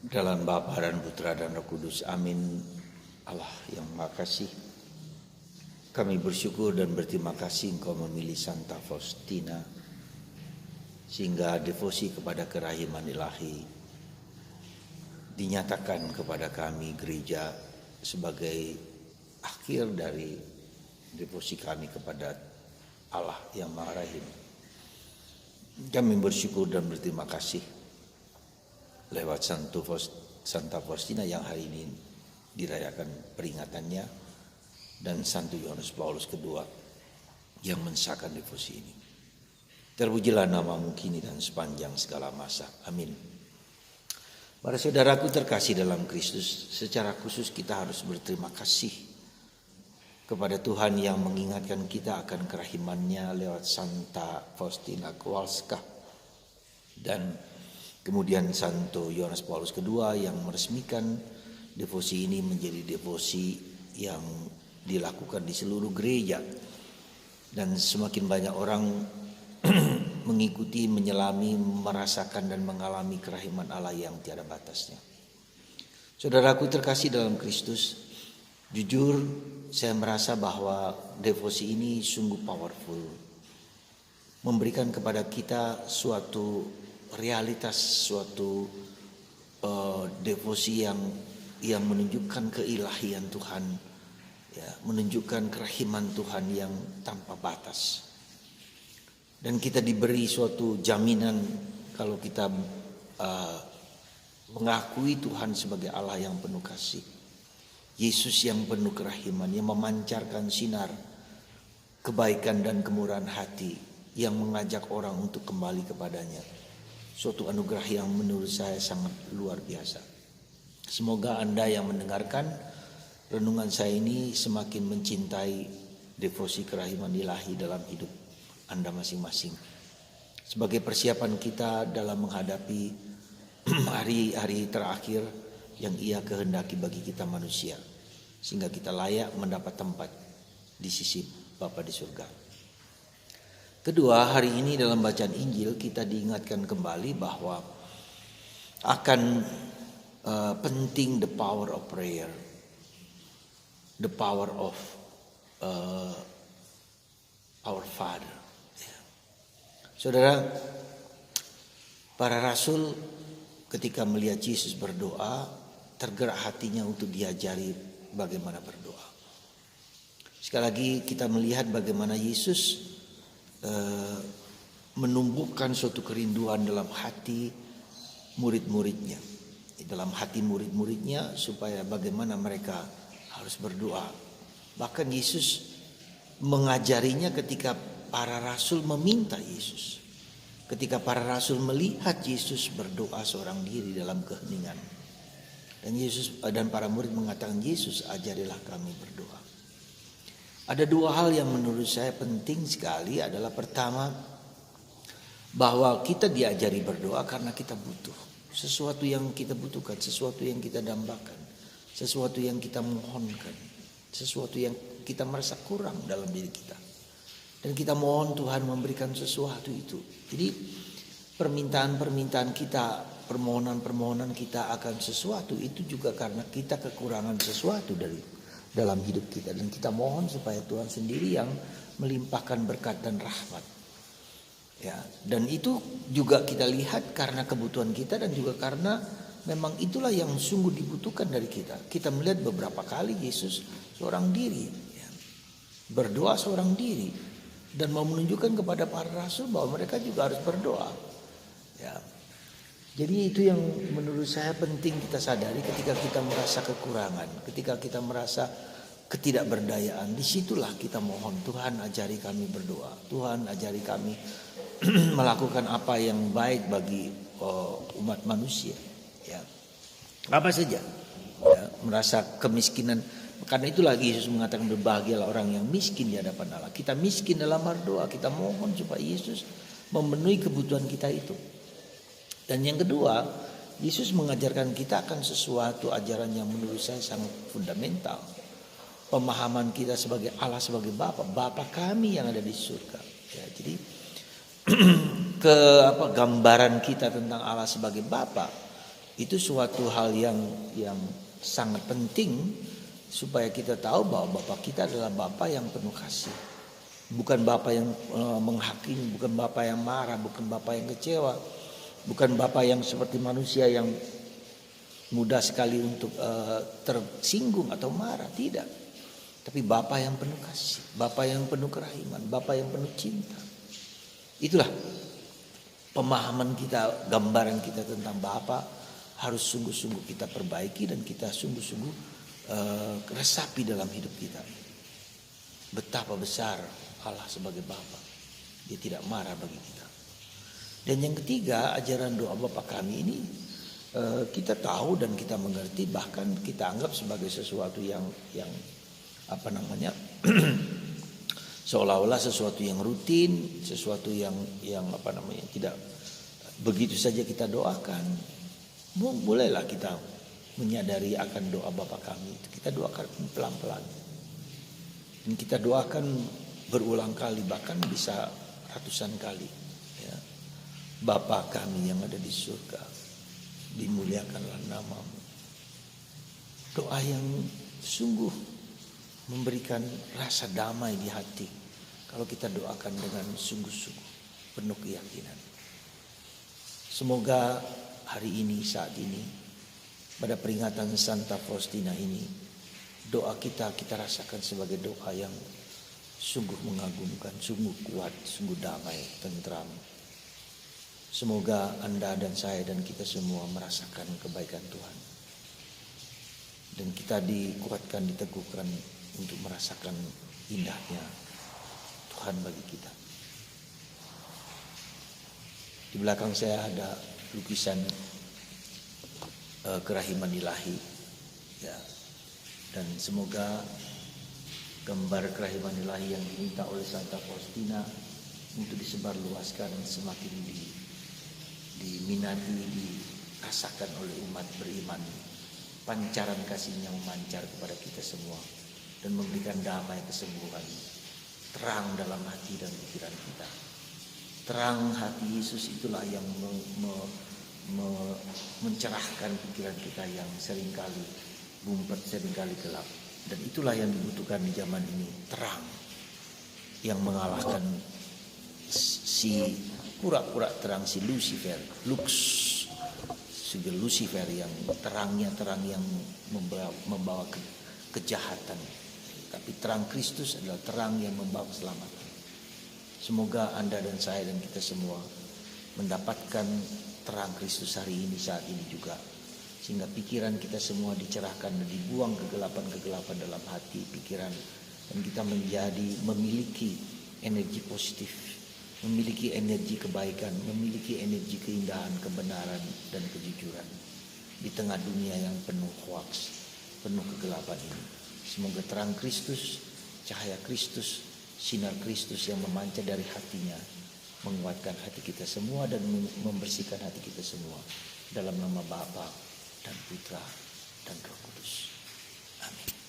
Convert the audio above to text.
Dalam Bapa dan Putra dan Roh Kudus. Amin. Allah yang Maha Kasih, kami bersyukur dan berterima kasih Engkau memilih Santa Faustina sehingga devosi kepada kerahiman ilahi dinyatakan kepada kami gereja sebagai akhir dari devosi kami kepada Allah yang Maha Rahim. Kami bersyukur dan berterima kasih lewat Santa Faustina yang hari ini dirayakan peringatannya, dan Santo Yohanes Paulus II yang mensahkan devosi ini. Terpujilah namamu kini dan sepanjang segala masa. Amin. Para saudaraku terkasih dalam Kristus, secara khusus kita harus berterima kasih kepada Tuhan yang mengingatkan kita akan kerahimannya lewat Santa Faustina Kowalska dan kemudian Santo Yohanes Paulus II yang meresmikan devosi ini menjadi devosi yang dilakukan di seluruh gereja. Dan semakin banyak orang mengikuti, menyelami, merasakan dan mengalami kerahiman Allah yang tiada batasnya. Saudaraku terkasih dalam Kristus, jujur saya merasa bahwa devosi ini sungguh powerful. Memberikan kepada kita suatu realitas, suatu devosi yang menunjukkan keilahian Tuhan, ya, menunjukkan kerahiman Tuhan yang tanpa batas. Dan kita diberi suatu jaminan kalau kita mengakui Tuhan sebagai Allah yang penuh kasih, Yesus yang penuh kerahiman, yang memancarkan sinar kebaikan dan kemurahan hati, yang mengajak orang untuk kembali kepadanya. Suatu anugerah yang menurut saya sangat luar biasa. Semoga Anda yang mendengarkan renungan saya ini semakin mencintai devosi kerahiman ilahi dalam hidup Anda masing-masing. Sebagai persiapan kita dalam menghadapi hari-hari terakhir yang Ia kehendaki bagi kita manusia, sehingga kita layak mendapat tempat di sisi Bapa di surga. Kedua, hari ini dalam bacaan Injil kita diingatkan kembali bahwa akan penting the power of prayer, the power of our Father. Saudara, para rasul ketika melihat Yesus berdoa, tergerak hatinya untuk diajari bagaimana berdoa. Sekali lagi kita melihat bagaimana Yesus menumbuhkan suatu kerinduan dalam hati murid-muridnya, dalam hati murid-muridnya, supaya bagaimana mereka harus berdoa. Bahkan Yesus mengajarinya ketika para rasul meminta Yesus, ketika para rasul melihat Yesus berdoa seorang diri dalam keheningan, dan Yesus dan para murid mengatakan, Yesus ajarilah kami berdoa. Ada dua hal yang menurut saya penting sekali. Adalah pertama, bahwa kita diajari berdoa karena kita butuh sesuatu yang kita butuhkan, sesuatu yang kita dambakan, sesuatu yang kita mohonkan, sesuatu yang kita merasa kurang dalam diri kita, dan kita mohon Tuhan memberikan sesuatu itu. Jadi permintaan-permintaan kita, permohonan-permohonan kita akan sesuatu itu juga karena kita kekurangan sesuatu dalam hidup kita, dan kita mohon supaya Tuhan sendiri yang melimpahkan berkat dan rahmat. Ya, dan itu juga kita lihat karena kebutuhan kita, dan juga karena memang itulah yang sungguh dibutuhkan dari kita. Kita melihat beberapa kali Yesus seorang diri, ya, berdoa seorang diri, dan mau menunjukkan kepada para rasul bahwa mereka juga harus berdoa. Ya. Jadi itu yang menurut saya penting kita sadari ketika kita merasa kekurangan, ketika kita merasa ketidakberdayaan. Disitulah kita mohon, Tuhan ajari kami berdoa, Tuhan ajari kami melakukan apa yang baik bagi umat manusia. Ya. Apa saja, ya, merasa kemiskinan. Karena itulah Yesus mengatakan berbahagialah orang yang miskin di hadapan Allah. Kita miskin dalam berdoa, kita mohon supaya Yesus memenuhi kebutuhan kita itu. Dan yang kedua, Yesus mengajarkan kita akan sesuatu ajaran yang menurut saya sangat fundamental. Pemahaman kita sebagai Allah sebagai Bapa kami yang ada di surga. Ya, jadi gambaran kita tentang Allah sebagai Bapa Itu suatu hal yang sangat penting supaya kita tahu bahwa Bapa kita adalah Bapa yang penuh kasih. Bukan Bapa yang menghakimi, bukan Bapa yang marah, bukan Bapa yang kecewa, bukan Bapa yang seperti manusia yang mudah sekali untuk tersinggung atau marah, tidak. Tapi Bapa yang penuh kasih, Bapa yang penuh kerahiman, Bapa yang penuh cinta. Itulah pemahaman kita, gambaran kita tentang Bapa harus sungguh-sungguh kita perbaiki dan kita sungguh-sungguh resapi dalam hidup kita. Betapa besar Allah sebagai Bapa. Dia tidak marah bagi kita. Dan yang ketiga, ajaran doa Bapa kami ini kita tahu dan kita mengerti, bahkan kita anggap sebagai sesuatu yang seolah-olah sesuatu yang rutin, sesuatu yang tidak begitu saja kita doakan. Bolehlah kita menyadari akan doa Bapa kami. Kita doakan pelan-pelan. Dan kita doakan berulang kali, bahkan bisa ratusan kali. Ya. Bapa kami yang ada di surga, dimuliakanlah namamu. Doa yang sungguh memberikan rasa damai di hati kalau kita doakan dengan sungguh-sungguh, penuh keyakinan. Semoga hari ini, saat ini, pada peringatan Santa Faustina ini, doa kita rasakan sebagai doa yang sungguh mengagumkan, sungguh kuat, sungguh damai, tentram. Semoga Anda dan saya dan kita semua merasakan kebaikan Tuhan. Dan kita dikuatkan, diteguhkan untuk merasakan indahnya Tuhan bagi kita. Di belakang saya ada lukisan kerahiman ilahi, ya. Dan semoga gambar kerahiman ilahi yang diminta oleh Santa Faustina untuk disebarluaskan semakin diminati, dirasakan oleh umat beriman. Pancaran kasihnya memancar kepada kita semua dan memberikan damai, kesembuhan, terang dalam hati dan pikiran kita. Terang hati Yesus itulah yang mencerahkan pikiran kita yang seringkali bumpet, seringkali gelap. Dan itulah yang dibutuhkan di zaman ini, terang yang mengalahkan si pura-pura terang, si Lucifer, Lucifer yang terangnya terang yang membawa kejahatan. Tapi terang Kristus adalah terang yang membawa keselamatan. Semoga Anda dan saya dan kita semua mendapatkan terang Kristus hari ini, saat ini juga. Sehingga pikiran kita semua dicerahkan dan dibuang kegelapan-kegelapan dalam hati, pikiran. Dan kita memiliki energi positif, memiliki energi kebaikan, memiliki energi keindahan, kebenaran, dan kejujuran. Di tengah dunia yang penuh hoaks, penuh kegelapan ini. Semoga terang Kristus, cahaya Kristus, sinar Kristus yang memancar dari hatinya menguatkan hati kita semua dan membersihkan hati kita semua. Dalam nama Bapa dan Putra dan Roh Kudus. Amin.